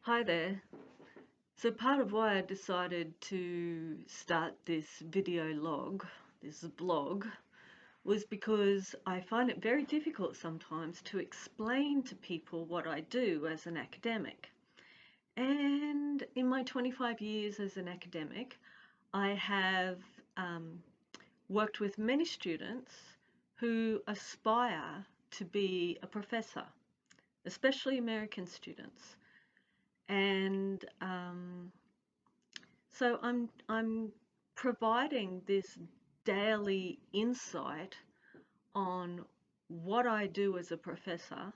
Hi there. So part of why I decided to start this video log, this blog, was because I find it very difficult sometimes to explain to people what I do as an academic. And in my 25 years as an academic, I have worked with many students who aspire to be a professor, especially American students. And so I'm providing this daily insight on what I do as a professor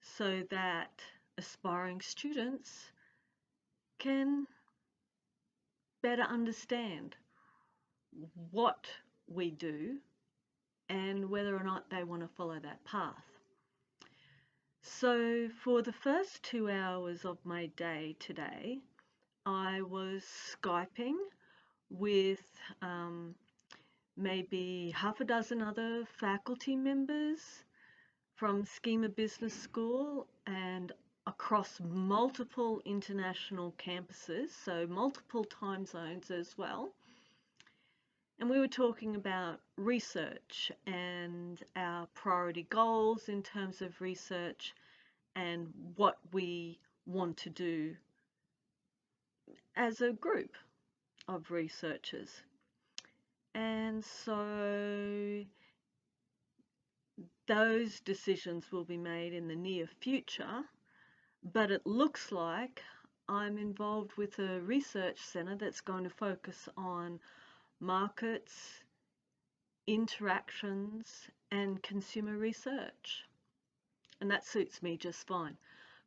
so that aspiring students can better understand what we do and whether or not they want to follow that path. So for the first 2 hours of my day today, I was Skyping with maybe half a dozen other faculty members from Schema Business School and across multiple international campuses, so multiple time zones as well. And we were talking about research and our priority goals in terms of research and what we want to do as a group of researchers. And so those decisions will be made in the near future, but it looks like I'm involved with a research centre that's going to focus on markets, interactions, and consumer research. And that suits me just fine.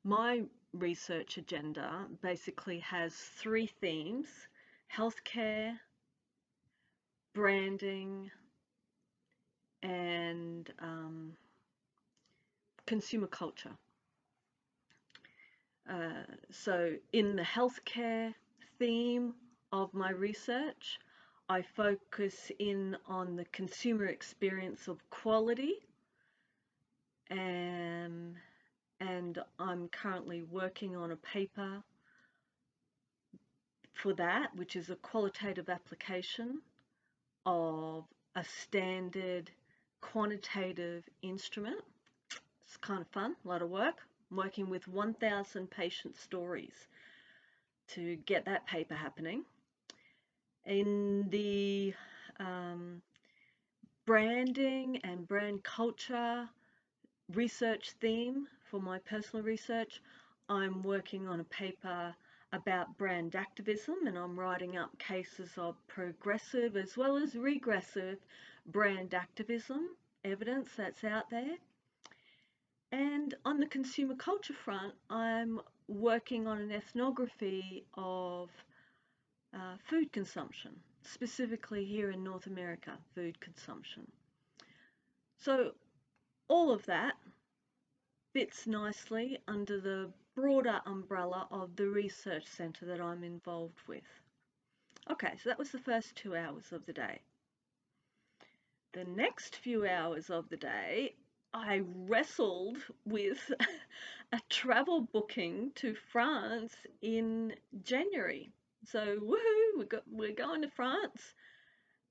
My research agenda basically has three themes: healthcare, branding, and consumer culture. So in the healthcare theme of my research, I focus in on the consumer experience of quality, and I'm currently working on a paper for that, which is a qualitative application of a standard quantitative instrument. It's kind of fun, a lot of work. I'm working with 1,000 patient stories to get that paper happening. In the branding and brand culture research theme for my personal research, I'm working on a paper about brand activism, and I'm writing up cases of progressive as well as regressive brand activism evidence that's out there. And on the consumer culture front, I'm working on an ethnography of food consumption, specifically here in North America, food consumption. So all of that fits nicely under the broader umbrella of the research centre that I'm involved with. Okay, so that was the first 2 hours of the day. The next few hours of the day, I wrestled with a travel booking to France in January. So woohoo, we're going to France,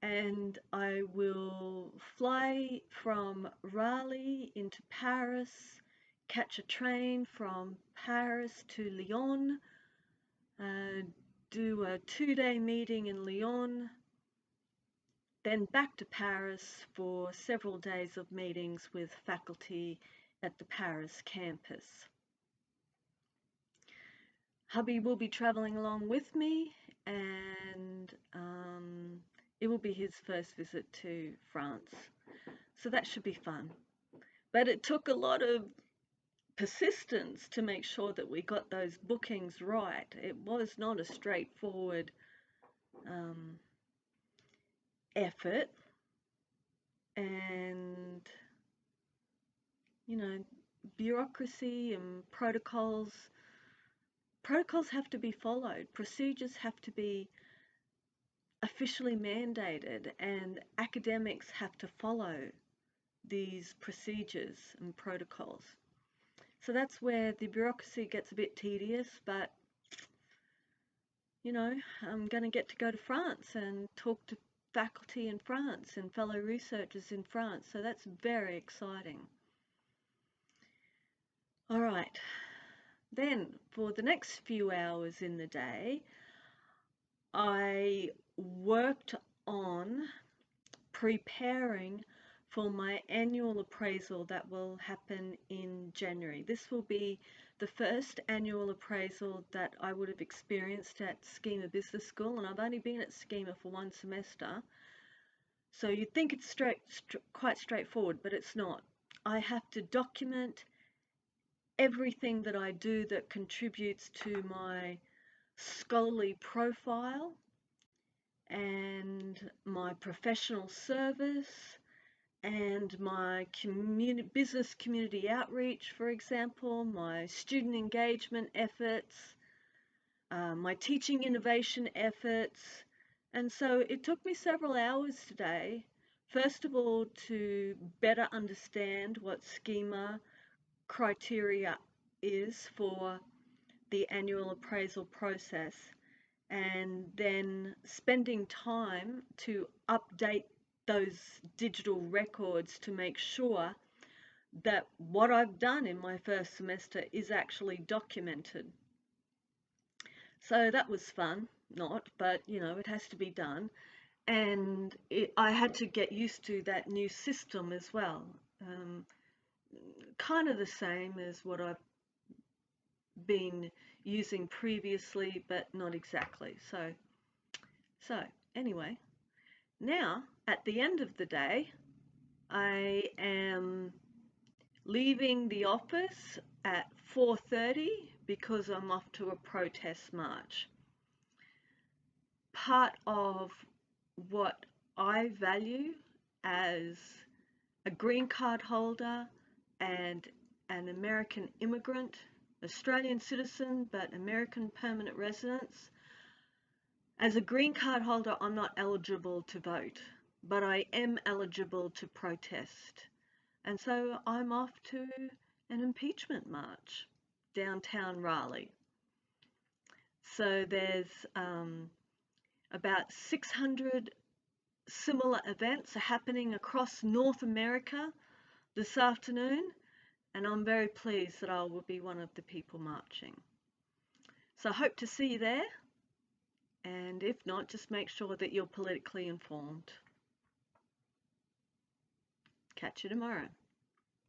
and I will fly from Raleigh into Paris, catch a train from Paris to Lyon, do a 2-day meeting in Lyon, then back to Paris for several days of meetings with faculty at the Paris campus. Hubby will be travelling along with me, and it will be his first visit to France. So that should be fun. But it took a lot of persistence to make sure that we got those bookings right. It was not a straightforward effort, and bureaucracy and protocols have to be followed, procedures have to be officially mandated, and academics have to follow these procedures and protocols. So that's where the bureaucracy gets a bit tedious, but you know, I'm going to get to go to France and talk to faculty in France and fellow researchers in France. So that's very exciting. All right. Then for the next few hours in the day, I worked on preparing for my annual appraisal that will happen in January. This will be the first annual appraisal that I would have experienced at Schema Business School, and I've only been at Schema for one semester. So you'd think it's quite straightforward, but it's not. I have to document everything that I do that contributes to my scholarly profile and my professional service and my business community outreach, for example, my student engagement efforts, my teaching innovation efforts. And so it took me several hours today, first of all, to better understand what schema criteria is for the annual appraisal process, and then spending time to update those digital records to make sure that what I've done in my first semester is actually documented. So that was fun, not, but you know, it has to be done. And I had to get used to that new system as well. Kind of the same as what I've been using previously, but not exactly. So anyway, now at the end of the day, I am leaving the office at 4:30 because I'm off to a protest march. Part of what I value as a green card holder and an American immigrant, Australian citizen, but American permanent residence. As a green card holder, I'm not eligible to vote, but I am eligible to protest. And so I'm off to an impeachment march downtown Raleigh. So there's about 600 similar events are happening across North America this afternoon, and I'm very pleased that I will be one of the people marching. So I hope to see you there, and if not, just make sure that you're politically informed. Catch you tomorrow.